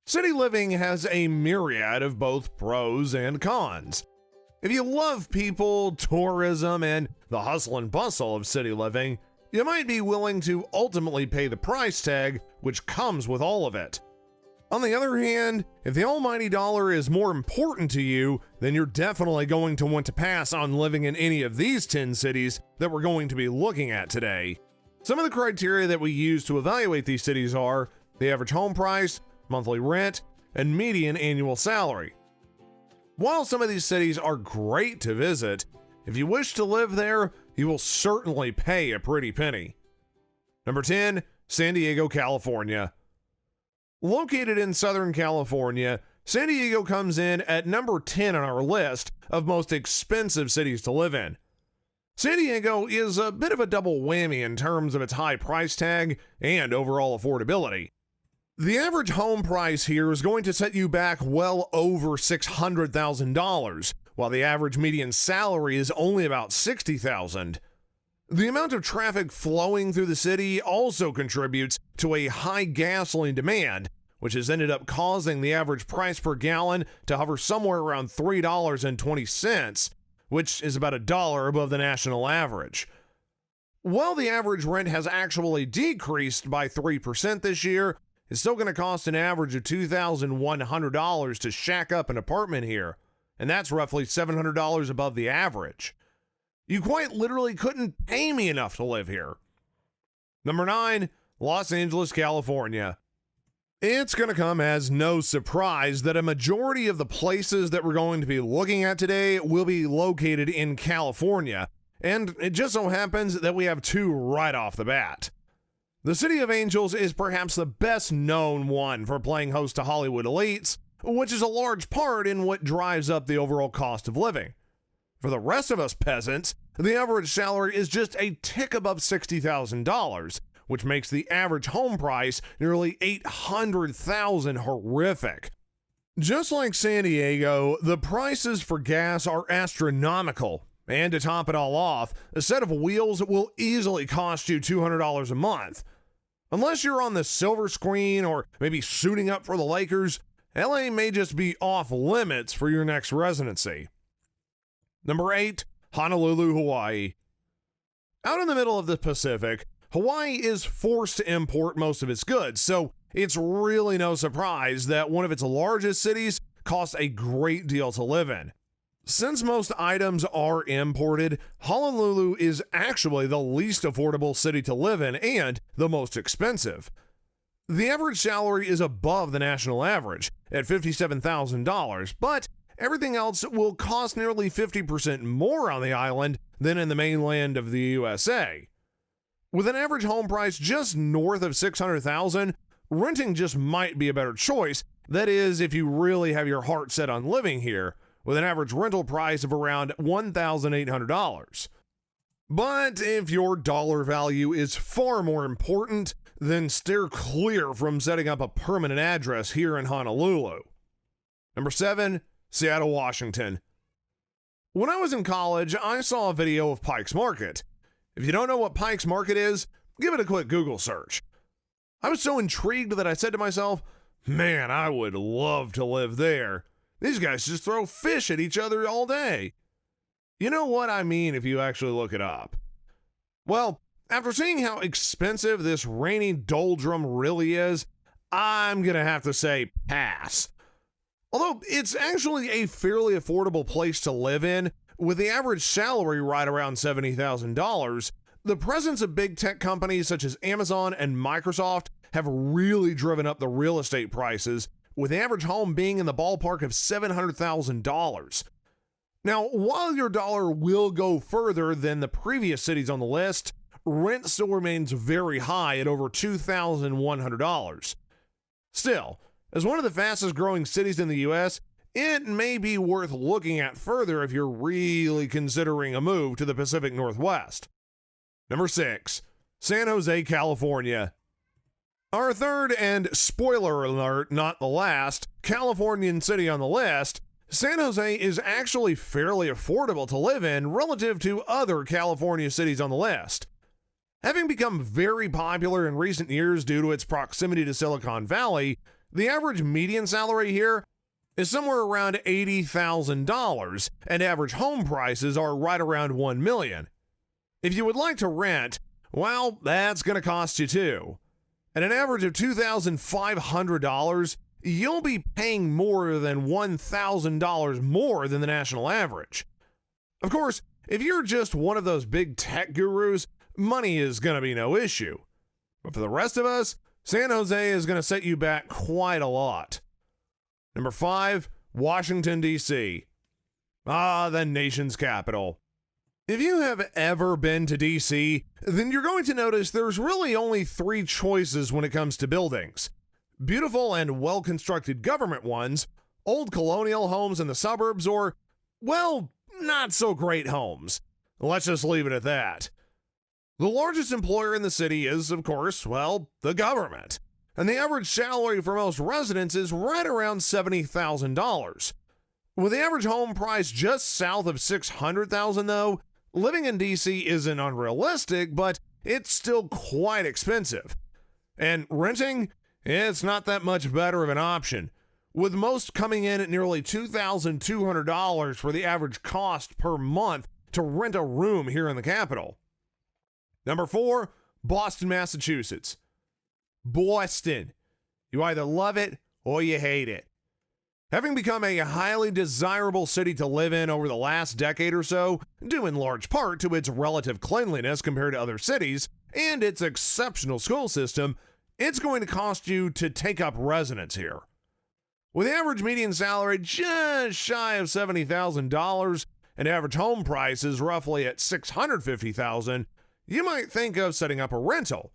City living has a myriad of both pros and cons. If you love people, tourism, and the hustle and bustle of city living, you might be willing to ultimately pay the price tag which comes with all of it. On the other hand, if the almighty dollar is more important to you, then you're definitely going to want to pass on living in any of these 10 cities that we're going to be looking at today. Some of the criteria that we use to evaluate these cities are the average home price, monthly rent, and median annual salary. While some of these cities are great to visit, if you wish to live there, you will certainly pay a pretty penny. Number 10, San Diego, California. Located in Southern California, San Diego comes in at number 10 on our list of most expensive cities to live in. San Diego is a bit of a double whammy in terms of its high price tag and overall affordability. The average home price here is going to set you back well over $600,000, while the average median salary is only about $60,000. The amount of traffic flowing through the city also contributes to a high gasoline demand, which has ended up causing the average price per gallon to hover somewhere around $3.20, which is about $1 above the national average. While the average rent has actually decreased by 3% this year, it's still going to cost an average of $2,100 to shack up an apartment here, and that's roughly $700 above the average. You quite literally couldn't pay me enough to live here. Number 9, Los Angeles, California. It's going to come as no surprise that a majority of the places that we're going to be looking at today will be located in California, and it just so happens that we have two right off the bat. The City of Angels is perhaps the best known one for playing host to Hollywood elites, which is a large part in what drives up the overall cost of living. For the rest of us peasants, the average salary is just a tick above $60,000, which makes the average home price nearly $800,000 horrific. Just like San Diego, the prices for gas are astronomical, and to top it all off, a set of wheels will easily cost you $200 a month. Unless you're on the silver screen or maybe suiting up for the Lakers, LA may just be off limits for your next residency. Number 8, Honolulu, Hawaii. Out in the middle of the Pacific, Hawaii is forced to import most of its goods, so it's really no surprise that one of its largest cities costs a great deal to live in. Since most items are imported, Honolulu is actually the least affordable city to live in and the most expensive. The average salary is above the national average at $57,000, but everything else will cost nearly 50% more on the island than in the mainland of the USA. With an average home price just north of $600,000, renting just might be a better choice. That is, if you really have your heart set on living here, with an average rental price of around $1,800. But if your dollar value is far more important, then steer clear from setting up a permanent address here in Honolulu. Number 7, Seattle, Washington. When I was in college, I saw a video of Pike's Market. If you don't know what Pike's Market is, give it a quick Google search. I was so intrigued that I said to myself, man, I would love to live there. These guys just throw fish at each other all day. You know what I mean if you actually look it up. Well, after seeing how expensive this rainy doldrum really is, I'm gonna have to say pass. Although it's actually a fairly affordable place to live in, with the average salary right around $70,000, the presence of big tech companies such as Amazon and Microsoft have really driven up the real estate prices, with the average home being in the ballpark of $700,000. Now, while your dollar will go further than the previous cities on the list, rent still remains very high at over $2,100. Still, as one of the fastest growing cities in the US, it may be worth looking at further if you're really considering a move to the Pacific Northwest. Number 6, San Jose, California. Our third and, spoiler alert, not the last, Californian city on the list, San Jose is actually fairly affordable to live in relative to other California cities on the list. Having become very popular in recent years due to its proximity to Silicon Valley, The average median salary here is somewhere around $80,000, and average home prices are right around $1 million. If you would like to rent, well, that's going to cost you too. At an average of $2,500, you'll be paying more than $1,000 more than the national average. Of course, if you're just one of those big tech gurus, money is going to be no issue. But for the rest of us, San Jose is going to set you back quite a lot. Number 5, Washington, D.C. The nation's capital. If you have ever been to D.C., then you're going to notice there's really only 3 choices when it comes to buildings. Beautiful and well-constructed government ones, old colonial homes in the suburbs, or, well, not so great homes. Let's just leave it at that. The largest employer in the city is, of course, well, the government. And the average salary for most residents is right around $70,000. With the average home price just south of $600,000 though, living in DC isn't unrealistic, but it's still quite expensive. And renting, it's not that much better of an option, with most coming in at nearly $2,200 for the average cost per month to rent a room here in the capital. Number 4, Boston, Massachusetts. Boston. You either love it or you hate it. Having become a highly desirable city to live in over the last decade or so, due in large part to its relative cleanliness compared to other cities and its exceptional school system, it's going to cost you to take up residence here. With the average median salary just shy of $70,000 and average home prices roughly at $650,000, you might think of setting up a rental.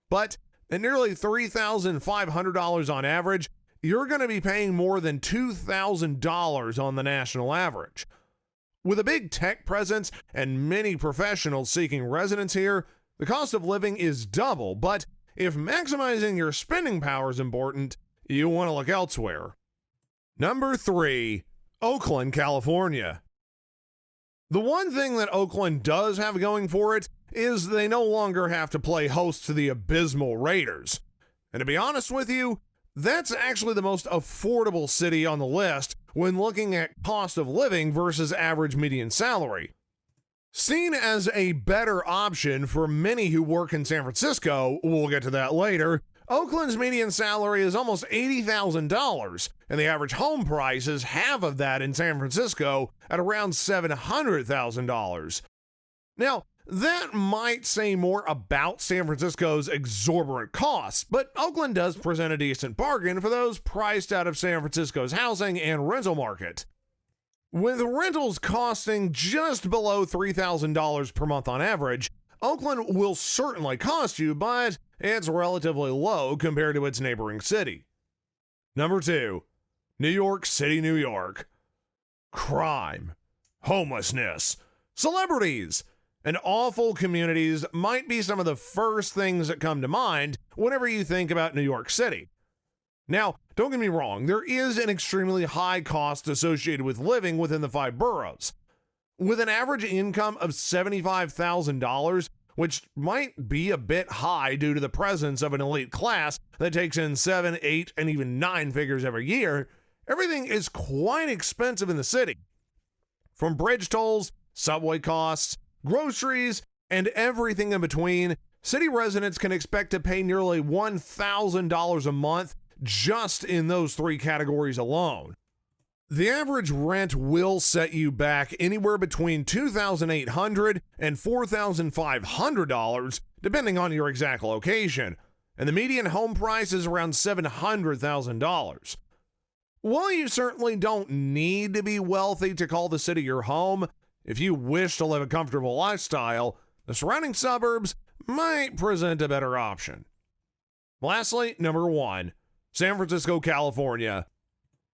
But at nearly $3,500 on average, you're going to be paying more than $2,000 on the national average. With a big tech presence and many professionals seeking residence here, the cost of living is double, but if maximizing your spending power is important, you want to look elsewhere. Number 3, Oakland, California. The one thing that Oakland does have going for it is they no longer have to play host to the abysmal Raiders. And to be honest with you, that's actually the most affordable city on the list when looking at cost of living versus average median salary. Seen as a better option for many who work in San Francisco, we'll get to that later, Oakland's median salary is almost $80,000, and the average home price is half of that in San Francisco at around $700,000. Now, that might say more about San Francisco's exorbitant costs, but Oakland does present a decent bargain for those priced out of San Francisco's housing and rental market. With rentals costing just below $3,000 per month on average, Oakland will certainly cost you, but it's relatively low compared to its neighboring city. Number 2, New York City, New York. Crime, homelessness, celebrities, and awful communities might be some of the first things that come to mind whenever you think about New York City. Now, don't get me wrong, there is an extremely high cost associated with living within the 5 boroughs. With an average income of $75,000, which might be a bit high due to the presence of an elite class that takes in 7, 8, and even 9 figures every year, everything is quite expensive in the city. From bridge tolls, subway costs, groceries, and everything in between, city residents can expect to pay nearly $1,000 a month just in those 3 categories alone. The average rent will set you back anywhere between $2,800 and $4,500, depending on your exact location, and the median home price is around $700,000. While you certainly don't need to be wealthy to call the city your home, if you wish to live a comfortable lifestyle, the surrounding suburbs might present a better option. Lastly, number 1, San Francisco, California.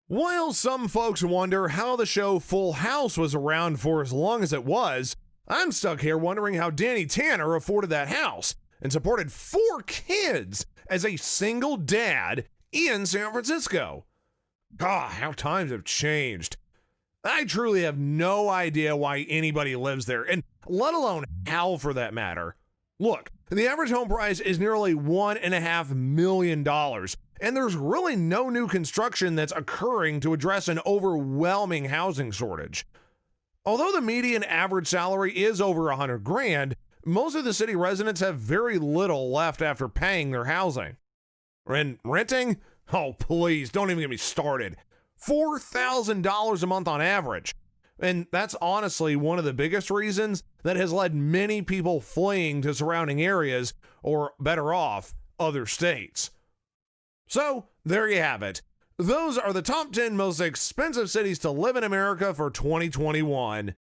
While some folks wonder how the show Full House was around for as long as it was, I'm stuck here wondering how Danny Tanner afforded that house and supported 4 kids as a single dad in San Francisco. God, how times have changed. I truly have no idea why anybody lives there, and let alone how for that matter. Look, the average home price is nearly $1.5 million, and there's really no new construction that's occurring to address an overwhelming housing shortage. Although the median average salary is over $100,000, most of the city residents have very little left after paying their housing. And renting? Oh, please, don't even get me started. $4,000 a month on average. And that's honestly one of the biggest reasons that has led many people fleeing to surrounding areas, or better off, other states. So, there you have it. Those are the top 10 most expensive cities to live in America for 2021.